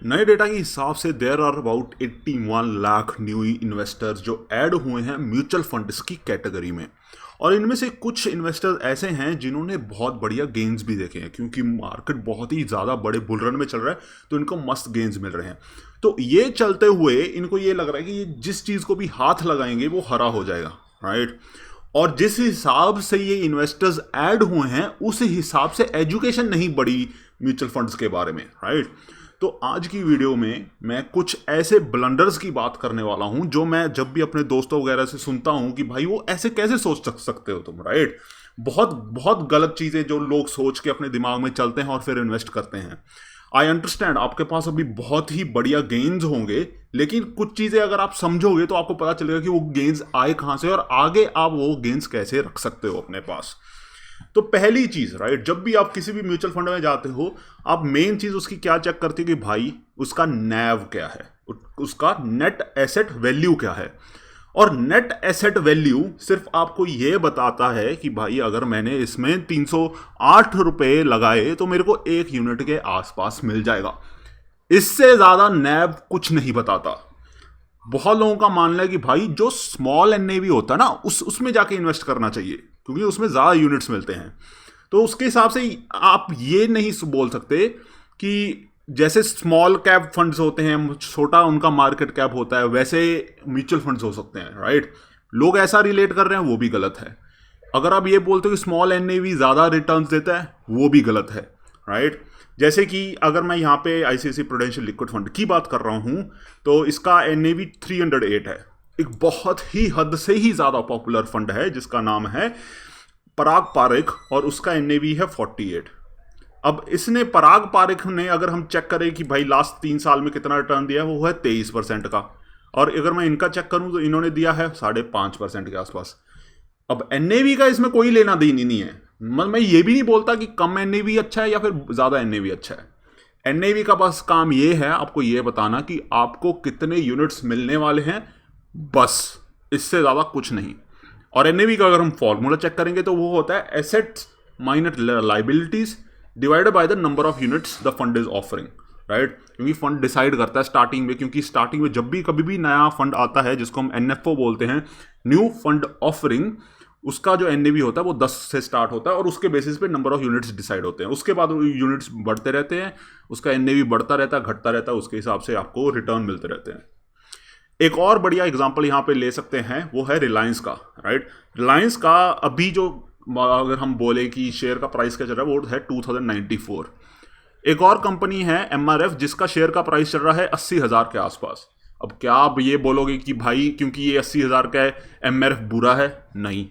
नए डेटा के हिसाब से there are about 81 lakh new investors जो ऐड हुए हैं म्यूचुअल फंड्स की कैटेगरी में। और इनमें से कुछ इन्वेस्टर्स ऐसे हैं जिन्होंने बहुत बढ़िया गेन्स भी देखे हैं, क्योंकि मार्केट बहुत ही ज़्यादा बड़े बुल रन में चल रहा है तो इनको मस्त गेन्स मिल रहे हैं। तो ये चलते हुए इनको ये लग रहा है कि ये जिस चीज़ को भी हाथ लगाएंगे वो हरा हो जाएगा, राइट। और जिस हिसाब से ये इन्वेस्टर्स ऐड हुए हैं उस हिसाब से एजुकेशन नहीं बढ़ी म्यूचुअल फंड्स के बारे में, राइट। तो आज की वीडियो में मैं कुछ ऐसे ब्लंडर्स की बात करने वाला हूं जो मैं जब भी अपने दोस्तों वगैरह से सुनता हूं कि भाई वो ऐसे कैसे सोच सकते हो तुम, राइट। बहुत बहुत गलत चीज़ें जो लोग सोच के अपने दिमाग में चलते हैं और फिर इन्वेस्ट करते हैं। आई अंडरस्टैंड आपके पास अभी बहुत ही बढ़िया गेन्स होंगे, लेकिन कुछ चीज़ें अगर आप समझोगे तो आपको पता चलेगा कि वो गेन्स आए कहाँ से और आगे आप वो गेन्स कैसे रख सकते हो अपने पास। तो पहली चीज, राइट, जब भी आप किसी भी म्यूचुअल फंड में जाते हो आप मेन चीज उसकी क्या चेक करते हो कि भाई उसका नैव क्या है, उसका नेट एसेट वैल्यू क्या है। और नेट एसेट वैल्यू सिर्फ आपको यह बताता है कि भाई अगर मैंने इसमें 308 रुपए लगाए तो मेरे को 1 यूनिट के आसपास मिल जाएगा। इससे ज्यादा नैव कुछ नहीं बताता। बहुत लोगों का मानना है कि भाई जो स्मॉल एनएवी होता है ना उसमें जाके इन्वेस्ट करना चाहिए, क्योंकि उसमें ज़्यादा यूनिट्स मिलते हैं। तो उसके हिसाब से आप ये नहीं बोल सकते कि जैसे स्मॉल कैप फंड्स होते हैं, छोटा उनका मार्केट कैप होता है, वैसे म्यूचुअल फंड्स हो सकते हैं, राइट। लोग ऐसा रिलेट कर रहे हैं वो भी गलत है। अगर आप ये बोलते हो कि स्मॉल एनएवी ज़्यादा रिटर्न्स देता है वो भी गलत है, राइट। जैसे कि अगर मैं यहाँ पे आईसीआईसीआई प्रूडेंशियल लिक्विड फंड की बात कर रहा हूँ तो इसका एनएवी 308 है। एक बहुत ही हद से ही ज़्यादा पॉपुलर फंड है जिसका नाम है पराग पारेख और उसका एनएवी है 48। अब इसने पराग पारेख ने अगर हम चेक करें कि भाई लास्ट 3 साल में कितना रिटर्न दिया है वो है 23% का। और अगर मैं इनका चेक करूँ तो इन्होंने दिया है 5.5% के आसपास। अब एनएवी का इसमें कोई लेना देनी नहीं है। मैं ये भी नहीं बोलता कि कम एनएवी अच्छा है या फिर ज़्यादा एनएवी अच्छा है। एनएवी का बस काम ये है आपको ये बताना कि आपको कितने यूनिट्स मिलने वाले हैं, बस, इससे ज़्यादा कुछ नहीं। और एनएवी का अगर हम फॉर्मूला चेक करेंगे तो वो होता है assets minus liabilities divided by the number of units the fund is offering, right. क्योंकि फंड डिसाइड करता है स्टार्टिंग में, क्योंकि स्टार्टिंग में जब भी कभी भी नया फंड आता है जिसको हम एनएफओ बोलते हैं, न्यू फंड ऑफरिंग, उसका जो एनएवी होता है वो 10 से स्टार्ट होता है और उसके बेसिस पे नंबर ऑफ यूनिट्स डिसाइड होते हैं। उसके बाद यूनिट्स बढ़ते रहते हैं, उसका एनएवी बढ़ता रहता है, घटता रहता है, उसके हिसाब से आपको रिटर्न मिलते रहते हैं। एक और बढ़िया एग्जांपल यहाँ पे ले सकते हैं वो है रिलायंस का, राइट। रिलायंस का अभी जो अगर हम बोले कि शेयर का प्राइस क्या चल रहा है वो है 2094। एक और कंपनी है एमआरएफ जिसका शेयर का प्राइस चल रहा है 80,000 के आसपास। अब क्या आप ये बोलोगे कि भाई क्योंकि ये 80,000 का है एमआरएफ बुरा है? नहीं।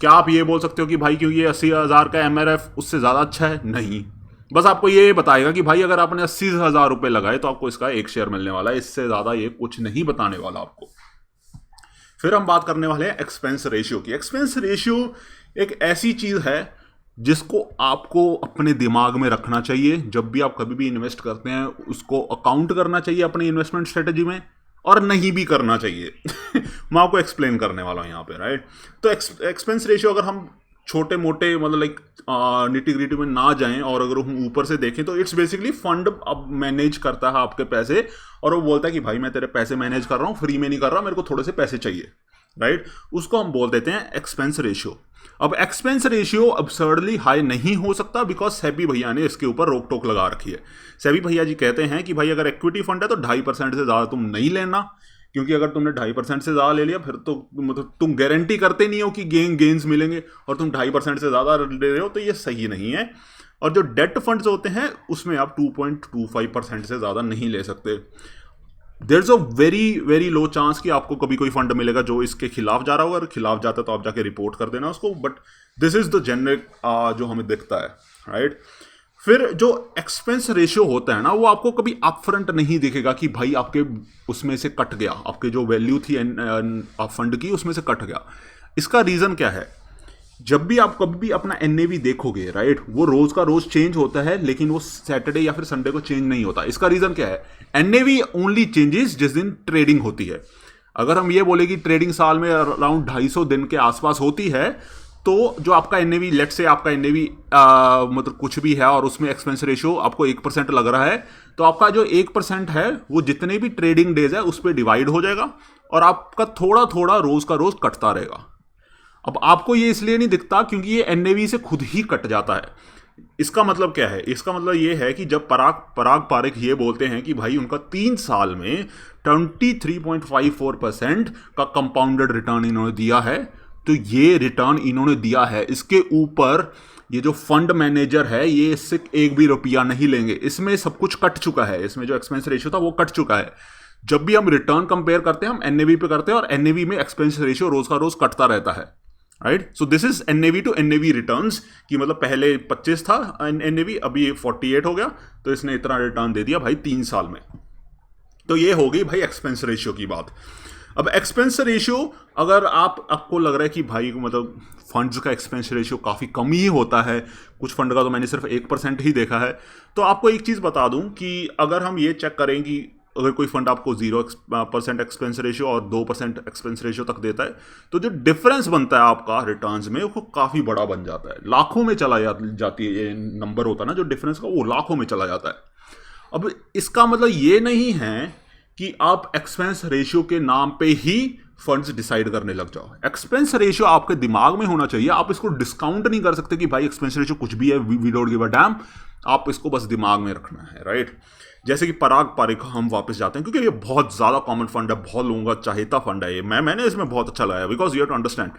क्या आप ये बोल सकते हो कि भाई क्योंकि ये 80,000 का एमआरएफ उससे ज़्यादा अच्छा है? नहीं। बस आपको ये बताएगा कि भाई अगर आपने 80,000 रुपये लगाए तो आपको इसका 1 शेयर मिलने वाला है, इससे ज़्यादा ये कुछ नहीं बताने वाला आपको। फिर हम बात करने वाले हैं एक्सपेंस रेशियो की। एक्सपेंस रेशियो एक ऐसी चीज़ है जिसको आपको अपने दिमाग में रखना चाहिए। जब भी आप कभी भी इन्वेस्ट करते हैं उसको अकाउंट करना चाहिए अपनी इन्वेस्टमेंट स्ट्रेटेजी में, और नहीं भी करना चाहिए। मैं आपको एक्सप्लेन करने वाला हूँ यहाँ पे, राइट। तो एक्सपेंस रेशियो अगर हम छोटे मोटे मतलब लाइक निटी ग्रिटी में ना जाएं और अगर हम ऊपर से देखें तो इट्स बेसिकली फंड अब मैनेज करता है आपके पैसे और वो बोलता है कि भाई मैं तेरे पैसे मैनेज कर रहा हूँ, फ्री में नहीं कर रहा, मेरे को थोड़े से पैसे चाहिए, राइट। उसको हम बोल देते हैं एक्सपेंस रेशियो। अब एक्सपेंस रेशियो अब्सर्डली हाई नहीं हो सकता बिकॉज सेबी भैया ने इसके ऊपर रोक टोक लगा रखी है। सेबी भैया जी कहते हैं कि भाई अगर इक्विटी फंड है तो 2.5% से ज़्यादा तुम नहीं लेना, क्योंकि अगर तुमने 2.5% से ज़्यादा ले लिया फिर तो मतलब तुम गारंटी करते नहीं हो कि गेन्स मिलेंगे, और तुम 2.5% से ज़्यादा ले रहे हो तो ये सही नहीं है। और जो डेट फंड्स होते हैं उसमें आप 2.25% से ज़्यादा नहीं ले सकते। There is a very very low chance कि आपको कभी कोई फंड मिलेगा जो इसके खिलाफ जा रहा होगा। अगर खिलाफ जाता है तो आप जाके रिपोर्ट कर देना उसको, but this is the generic जो हमें दिखता है, राइट। फिर जो एक्सपेंस रेशियो होता है ना वो आपको कभी अपफ्रंट नहीं दिखेगा कि भाई आपके उसमें से कट गया, आपके जो वैल्यू थी फंड की उसमें से कट गया। इसका रीज़न क्या है? जब भी आप कभी भी अपना एनएवी देखोगे, राइट, वो रोज का रोज चेंज होता है लेकिन वो सैटरडे या फिर संडे को चेंज नहीं होता। इसका रीजन क्या है? एनएवी ओनली चेंजेस जिस दिन ट्रेडिंग होती है। अगर हम ये बोले कि ट्रेडिंग साल में अराउंड 250 दिन के आसपास होती है तो जो आपका एनएवी, लेट से आपका एनएवी मतलब कुछ भी है और उसमें एक्सपेंस रेशियो आपको 1% लग रहा है, तो आपका जो 1% है वो जितने भी ट्रेडिंग डेज है उस पर डिवाइड हो जाएगा और आपका थोड़ा थोड़ा रोज का रोज कटता रहेगा। अब आपको ये इसलिए नहीं दिखता क्योंकि ये एनएवी से खुद ही कट जाता है। इसका मतलब क्या है? इसका मतलब ये है कि जब पराग पारेख ये बोलते हैं कि भाई उनका 3 साल में 23.54% का कंपाउंडेड रिटर्न इन्होंने दिया है, तो ये रिटर्न इन्होंने दिया है, इसके ऊपर ये जो फंड मैनेजर है ये इससे एक भी रुपया नहीं लेंगे। इसमें सब कुछ कट चुका है, इसमें जो एक्सपेंस रेशियो था वो कट चुका है। जब भी हम रिटर्न कंपेयर करते हैं हम एनएवी पे करते हैं और एनएवी में एक्सपेंस रेशियो रोज का रोज कटता रहता है, right. So this is NAV to NAV returns की मतलब पहले 25 था एनएवी, अभी 48 हो गया, तो इसने इतना रिटर्न दे दिया भाई 3 साल में। तो ये हो गई भाई एक्सपेंस रेशियो की बात। अब एक्सपेंस रेशियो अगर आपको लग रहा है कि भाई मतलब फंड्स का एक्सपेंस रेशियो काफ़ी कम ही होता है, कुछ फंड का तो मैंने सिर्फ 1% ही देखा है, तो आपको एक चीज़ बता दूं कि अगर हम ये चेक करें कि अगर कोई फंड आपको 0% एक्सपेंस रेशियो और 2% एक्सपेंस रेशियो तक देता है, तो जो डिफरेंस बनता है आपका रिटर्न्स में वो काफ़ी बड़ा बन जाता है, लाखों में चला जाती है। ये नंबर होता है ना जो डिफरेंस का, वो लाखों में चला जाता है। अब इसका मतलब ये नहीं है कि आप एक्सपेंस रेशियो के नाम पे ही फंड्स डिसाइड करने लग जाओ। एक्सपेंस रेशियो आपके दिमाग में होना चाहिए, आप इसको डिस्काउंट नहीं कर सकते कि भाई एक्सपेंस रेशियो कुछ भी है, we don't give a damn. आप इसको बस दिमाग में रखना है, राइट। जैसे कि पराग पारेख, हम वापस जाते हैं क्योंकि ये बहुत ज़्यादा कॉमन फंड है, बहुत लोगों का चाहेता फंड है ये। मैंने इसमें बहुत अच्छा लगाया because you have to understand,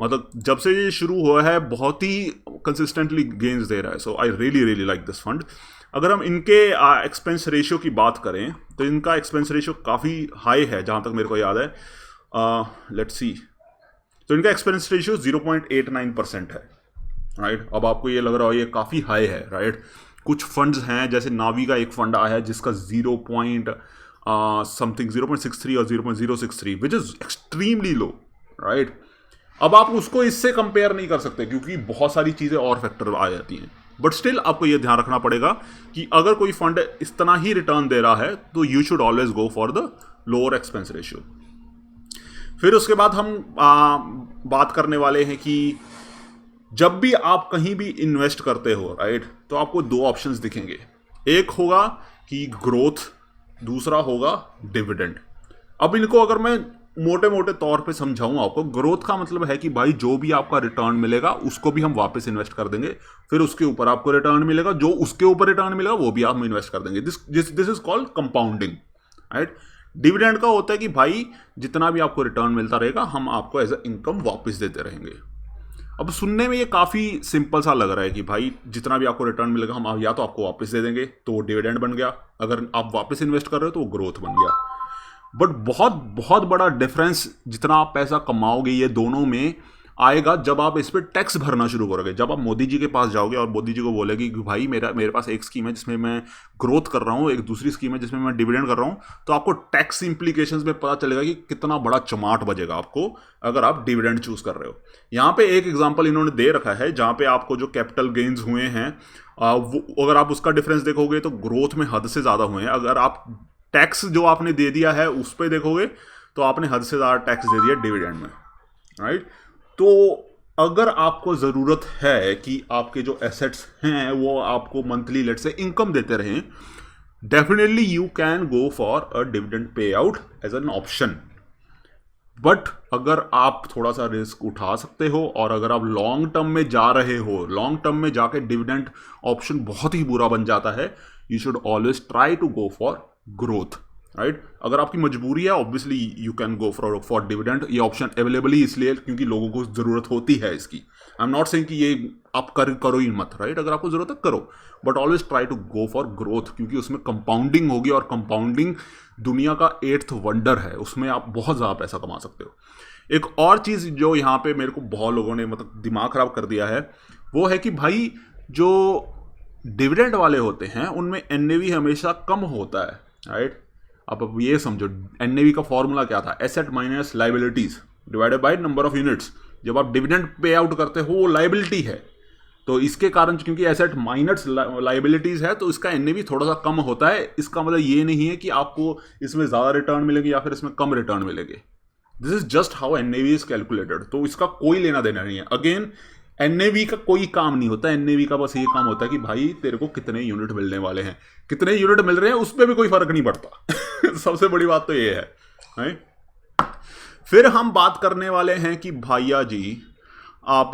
मतलब जब से ये शुरू हुआ है बहुत ही कंसिस्टेंटली गेन्स दे रहा है। So I really like this fund. अगर हम इनके एक्सपेंस रेशियो की बात करें तो इनका एक्सपेंस रेशियो काफ़ी हाई है जहाँ तक मेरे को याद है। लेट्स सी, तो इनका एक्सपेंस रेशियो 0.89% है, राइट। अब आपको ये लग रहा हो ये काफ़ी हाई है, राइट। कुछ फंड्स हैं जैसे नावी का एक फंड आया है जिसका 0.63 और 0.063 which is extremely low, right. अब आप उसको इससे कंपेयर नहीं कर सकते क्योंकि बहुत सारी चीज़ें और फैक्टर आ जाती हैं, बट स्टिल आपको यह ध्यान रखना पड़ेगा कि अगर कोई फंड इतना ही रिटर्न दे रहा है तो you should always go for the lower expense ratio. फिर उसके बाद हम बात करने वाले हैं कि जब भी आप कहीं भी इन्वेस्ट करते हो, राइट, तो आपको 2 ऑप्शंस दिखेंगे। एक होगा कि ग्रोथ, दूसरा होगा डिविडेंड। अब इनको अगर मैं मोटे मोटे तौर पे समझाऊं आपको, ग्रोथ का मतलब है कि भाई जो भी आपका रिटर्न मिलेगा उसको भी हम वापस इन्वेस्ट कर देंगे, फिर उसके ऊपर आपको रिटर्न मिलेगा, जो उसके ऊपर रिटर्न मिलेगा वो भी आप इन्वेस्ट कर देंगे। This is called compounding, right. Dividend का होता है कि भाई जितना भी आपको रिटर्न मिलता रहेगा हम आपको एज अ इनकम वापस देते रहेंगे। अब सुनने में ये काफ़ी सिंपल सा लग रहा है कि भाई जितना भी आपको रिटर्न मिलेगा हम या तो आपको वापस दे देंगे तो वो डिविडेंड बन गया, अगर आप वापस इन्वेस्ट कर रहे हो तो वो ग्रोथ बन गया। बट बहुत बहुत बड़ा डिफरेंस जितना आप पैसा कमाओगे ये दोनों में आएगा जब आप इस पर टैक्स भरना शुरू करोगे। जब आप मोदी जी के पास जाओगे और मोदी जी को बोलेगी कि भाई मेरे पास एक स्कीम है जिसमें मैं ग्रोथ कर रहा हूँ, एक दूसरी स्कीम है जिसमें मैं डिविडेंड कर रहा हूँ, तो आपको टैक्स इंप्लीकेशंस में पता चलेगा कि कितना बड़ा चमाट बजेगा आपको अगर आप डिविडेंड चूज कर रहे हो। यहाँ पे एक एग्जाम्पल इन्होंने दे रखा है जहाँ पे आपको जो कैपिटल गेन्स हुए हैं वो अगर आप उसका डिफरेंस देखोगे तो ग्रोथ में हद से ज़्यादा हुए हैं। अगर आप टैक्स जो आपने दे दिया है उस पर देखोगे तो आपने हद से ज़्यादा टैक्स दे दिया डिविडेंड में, राइट। तो अगर आपको ज़रूरत है कि आपके जो एसेट्स हैं वो आपको मंथली लेट से इनकम देते रहें, definitely you can go for a dividend payout as an option. But अगर आप थोड़ा सा रिस्क उठा सकते हो और अगर आप लॉन्ग टर्म में जा रहे हो, लॉन्ग टर्म में जाके डिविडेंड ऑप्शन बहुत ही बुरा बन जाता है, you should always try to go for growth, right. अगर आपकी मजबूरी है obviously you can go for dividend. ये ऑप्शन अवेलेबल ही इसलिए क्योंकि लोगों को ज़रूरत होती है इसकी। आई एम नॉट सेइंग कि ये आप करो ही मत, राइट। अगर आपको ज़रूरत है करो, but always try to go for growth क्योंकि उसमें कंपाउंडिंग होगी और कंपाउंडिंग दुनिया का 8th वंडर है, उसमें आप बहुत ज़्यादा पैसा कमा सकते हो। एक और चीज़ जो यहाँ पे मेरे को बहुत लोगों ने मतलब दिमाग ख़राब कर दिया है वो है कि भाई जो डिविडेंड वाले होते हैं उनमें एनएवी हमेशा कम होता है, राइट। अब ये समझो एनएवी का फॉर्मूला क्या था, asset minus liabilities divided by number of units. जब आप डिविडेंड पे आउट करते हो वो लाइबिलिटी है, तो इसके कारण क्योंकि एसेट माइनस लाइबिलिटीज है तो इसका एनएवी थोड़ा सा कम होता है। इसका मतलब ये नहीं है कि आपको इसमें ज़्यादा रिटर्न मिलेगी या फिर इसमें कम रिटर्न मिलेगी। This is just how NAV is calculated, तो इसका कोई लेना देना नहीं है। अगेन एनएवी का कोई काम नहीं होता, एनएवी का बस ये काम होता है कि भाई तेरे को कितने यूनिट मिलने वाले हैं, कितने यूनिट मिल रहे हैं उस पर भी कोई फर्क नहीं पड़ता। सबसे बड़ी बात तो ये है। फिर हम बात करने वाले हैं कि भैया जी आप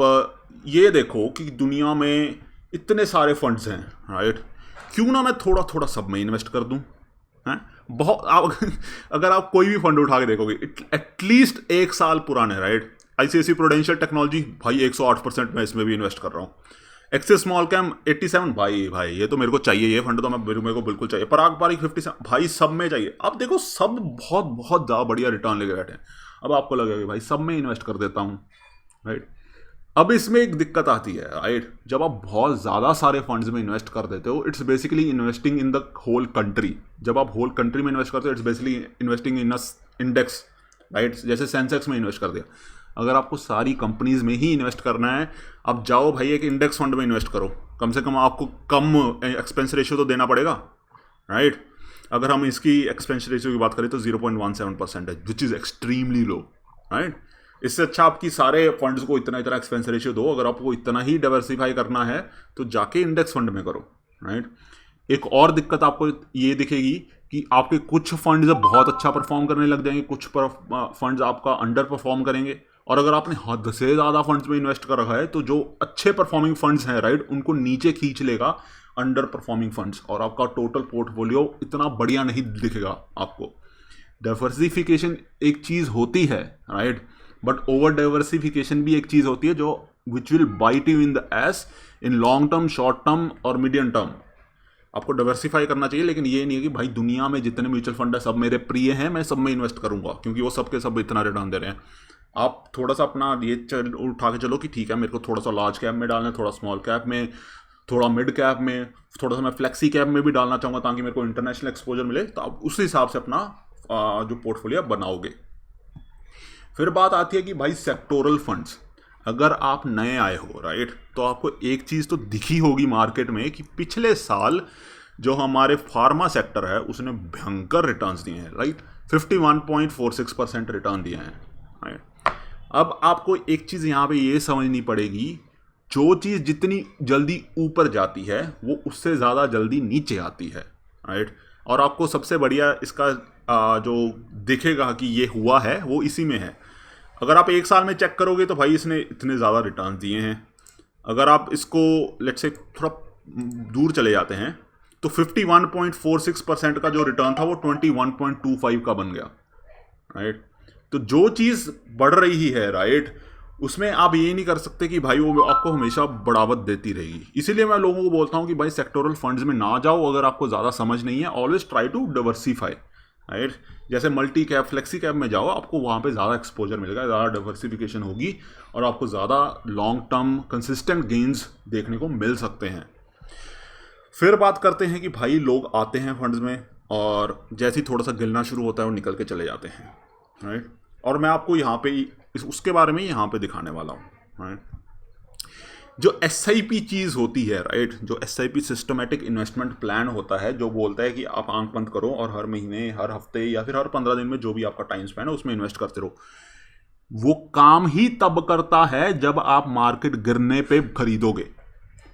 ये देखो कि दुनिया में इतने सारे फंड्स हैं, राइट, क्यों ना मैं थोड़ा थोड़ा सब में इन्वेस्ट कर दूं, हैं? बहुत आप अगर आप कोई भी फंड उठा के देखोगे एटलीस्ट 1 साल पुराने, राइट, आईसीआईसी प्रूडेंशियल टेक्नोलॉजी भाई 108% मैं इसमें भी इन्वेस्ट कर रहा हूँ। एक्सिस स्मॉल कैप 87, भाई ये तो मेरे को चाहिए, ये फंड तो मेरे को बिल्कुल चाहिए। पराग पारिक 57, भाई सब में चाहिए। अब देखो सब बहुत बहुत ज़्यादा बढ़िया रिटर्न लेके बैठे हैं। अब आपको लगेगा भाई सब में इन्वेस्ट कर देता हूँ, राइट। अब इसमें एक दिक्कत आती है, राइट, जब आप बहुत ज़्यादा सारे फंड्स में इन्वेस्ट कर देते हो, it's basically investing in the whole country. जब आप होल कंट्री में इन्वेस्ट करते हो, it's basically investing in a index, right, जैसे सेंसेक्स में इन्वेस्ट कर दिया। अगर आपको सारी कंपनीज में ही इन्वेस्ट करना है, अब जाओ भाई एक इंडेक्स फंड में इन्वेस्ट करो, कम से कम आपको कम एक्सपेंस रेशियो तो देना पड़ेगा, राइट। अगर हम इसकी एक्सपेंस रेशियो की बात करें तो 0.17% है, which is extremely low, right. इससे अच्छा आपकी सारे फंड्स को इतना इतना एक्सपेंस रेशियो दो। अगर आपको इतना ही डाइवर्सिफाई करना है तो जाके इंडेक्स फंड में करो, राइट। एक और दिक्कत आपको ये दिखेगी कि आपके कुछ फंड्स बहुत अच्छा परफॉर्म करने लग जाएंगे, कुछ फंड्स आपका अंडर परफॉर्म करेंगे। और अगर आपने हद से ज़्यादा फंड्स में इन्वेस्ट कर रखा है तो जो अच्छे परफॉर्मिंग फंड्स हैं, राइट, उनको नीचे खींच लेगा अंडर परफॉर्मिंग फंड्स, और आपका टोटल पोर्टफोलियो इतना बढ़िया नहीं दिखेगा आपको। डाइवर्सिफिकेशन एक चीज़ होती है, राइट, बट ओवर डाइवर्सिफिकेशन भी एक चीज़ होती है जो which will bite you in the ass in long term, short term और मीडियम टर्म। आपको डाइवर्सिफाई करना चाहिए, लेकिन ये नहीं है कि भाई दुनिया में जितने म्यूचुअल फंड है सब मेरे प्रिय हैं, मैं सब में इन्वेस्ट करूंगा क्योंकि वो सब के सब इतना रिटर्न दे रहे हैं। आप थोड़ा सा अपना ये उठा के चलो कि ठीक है मेरे को थोड़ा सा लार्ज कैप में डालना है, थोड़ा स्मॉल कैप में, थोड़ा मिड कैप में, थोड़ा सा मैं फ्लेक्सी कैप में भी डालना चाहूँगा ताकि मेरे को इंटरनेशनल एक्सपोजर मिले। तो आप उस हिसाब से अपना जो पोर्टफोलियो बनाओगे। फिर बात आती है कि भाई सेक्टोरल फंड्स, अगर आप नए आए हो, राइट, तो आपको एक चीज़ तो दिखी होगी मार्केट में कि पिछले साल जो हमारे फार्मा सेक्टर है उसने भयंकर रिटर्न्स दिए हैं, राइट, 51.46% रिटर्न दिए हैं, राइट। अब आपको एक चीज़ यहाँ पे ये समझनी पड़ेगी, जो चीज़ जितनी जल्दी ऊपर जाती है वो उससे ज़्यादा जल्दी नीचे आती है, राइट। और आपको सबसे बढ़िया इसका जो दिखेगा कि ये हुआ है वो इसी में है। अगर आप 1 साल में चेक करोगे तो भाई इसने इतने ज़्यादा रिटर्न दिए हैं। अगर आप इसको लेट्स से थोड़ा दूर चले जाते हैं तो 51.46% का जो रिटर्न था वो 21.25 का बन गया, राइट। तो जो चीज़ बढ़ रही है, राइट, उसमें आप ये नहीं कर सकते कि भाई वो आपको हमेशा बढ़ावत देती रहेगी। इसीलिए मैं लोगों को बोलता हूँ कि भाई सेक्टोरल फंड्स में ना जाओ अगर आपको ज़्यादा समझ नहीं है। Always try to diversify, right. जैसे मल्टी कैप, फ्लेक्सी कैप में जाओ, आपको वहाँ पे ज़्यादा एक्सपोजर मिलेगा, ज़्यादा डाइवर्सिफिकेशन होगी और आपको ज़्यादा लॉन्ग टर्म कंसिस्टेंट गेन्स देखने को मिल सकते हैं। फिर बात करते हैं कि भाई लोग आते हैं फंड्स में और जैसे ही थोड़ा सा गिरना शुरू होता है वो निकल के चले जाते हैं, राइट। और मैं आपको यहाँ पे उसके बारे में यहाँ पे दिखाने वाला हूँ, राइट। जो SIP चीज़ होती है, राइट, जो SIP सिस्टमेटिक इन्वेस्टमेंट प्लान होता है, जो बोलता है कि आप आंख बंद करो और हर महीने, हर हफ्ते या फिर हर 15 दिन में जो भी आपका टाइम स्पैन है उसमें इन्वेस्ट करते रहो, वो काम ही तब करता है जब आप मार्केट गिरने पे खरीदोगे,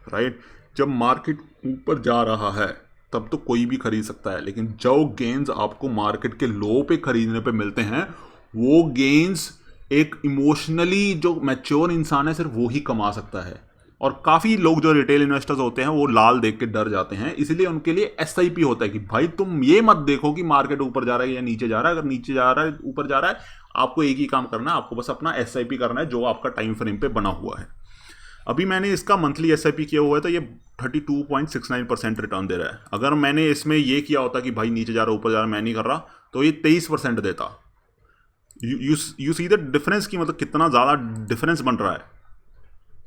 राइट। जब मार्केट ऊपर जा रहा है तब तो कोई भी खरीद सकता है, लेकिन जो गेन्स आपको मार्केट के लो पे खरीदने पे मिलते हैं वो गेन्स एक इमोशनली जो मैच्योर इंसान है सिर्फ वो ही कमा सकता है। और काफ़ी लोग जो रिटेल इन्वेस्टर्स होते हैं वो लाल देख के डर जाते हैं, इसलिए उनके लिए SIP होता है कि भाई तुम ये मत देखो कि मार्केट ऊपर जा रहा है या नीचे जा रहा है। अगर नीचे जा रहा है, ऊपर जा रहा है, आपको एक ही काम करना है, आपको बस अपना SIP करना है जो आपका टाइम फ्रेम पे बना हुआ है। अभी मैंने इसका मंथली SIP किया हुआ है तो ये 32.69% रिटर्न दे रहा है। अगर मैंने इसमें ये किया होता कि भाई नीचे जा रहा ऊपर जा रहा मैं नहीं कर रहा तो ये 23% देता। यू सी द डिफरेंस की, मतलब कितना ज़्यादा डिफरेंस बन रहा है,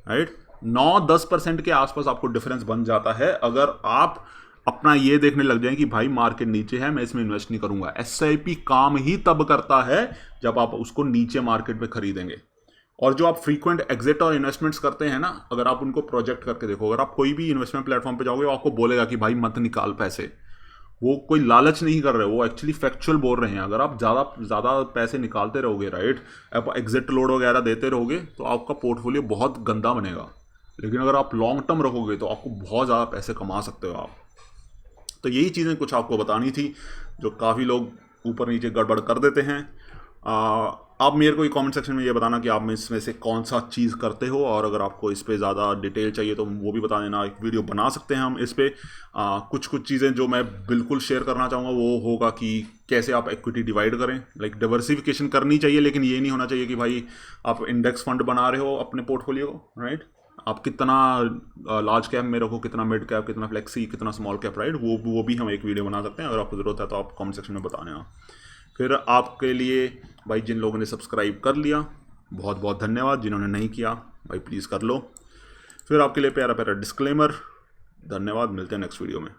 राइट। 9-10% के आसपास आपको डिफरेंस बन जाता है अगर आप अपना ये देखने लग जाएं कि भाई मार्केट नीचे है मैं इसमें इन्वेस्ट नहीं करूंगा। SIP काम ही तब करता है जब आप उसको नीचे मार्केट में खरीदेंगे। और जो आप फ्रीक्वेंट एग्जिट और इन्वेस्टमेंट्स करते हैं ना, अगर आप उनको प्रोजेक्ट करके देखो, अगर आप कोई भी इन्वेस्टमेंट प्लेटफॉर्म पे जाओगे वो आपको बोलेगा कि भाई मत निकाल पैसे, वो कोई लालच नहीं कर रहे, वो एक्चुअली फैक्चुअल बोल रहे हैं। अगर आप ज़्यादा पैसे निकालते रहोगे, राइट, आप एग्जिट लोड वगैरह देते रहोगे तो आपका पोर्टफोलियो बहुत गंदा बनेगा। लेकिन अगर आप लॉन्ग टर्म रखोगे तो आपको बहुत ज़्यादा पैसे कमा सकते हो आप। तो यही चीज़ें कुछ आपको बतानी थी, जो काफ़ी लोग ऊपर नीचे गड़बड़ कर देते हैं। आप मेरे को कमेंट सेक्शन में ये बताना कि आप में इसमें से कौन सा चीज़ करते हो, और अगर आपको इस पे ज़्यादा डिटेल चाहिए तो वो भी बता देना। एक वीडियो बना सकते हैं हम इस पे। कुछ चीज़ें जो मैं बिल्कुल शेयर करना चाहूँगा वो होगा कि कैसे आप इक्विटी डिवाइड करें। लाइक डाइवर्सिफिकेशन करनी चाहिए, लेकिन ये नहीं होना चाहिए कि भाई आप इंडेक्स फंड बना रहे हो अपने पोर्टफोलियो को, राइट। आप कितना लार्ज कैप में रखो, कितना मिड कैप, कितना फ्लेक्सी, कितना स्मॉल कैप, राइट, वो भी हम एक वीडियो बना सकते हैं। अगर आपको ज़रूरत है तो आप कमेंट सेक्शन में बता देना। फिर आपके लिए भाई, जिन लोगों ने सब्सक्राइब कर लिया बहुत बहुत धन्यवाद, जिन्होंने नहीं किया भाई प्लीज़ कर लो। फिर आपके लिए प्यारा प्यारा डिस्क्लेमर। धन्यवाद, मिलते हैं नेक्स्ट वीडियो में।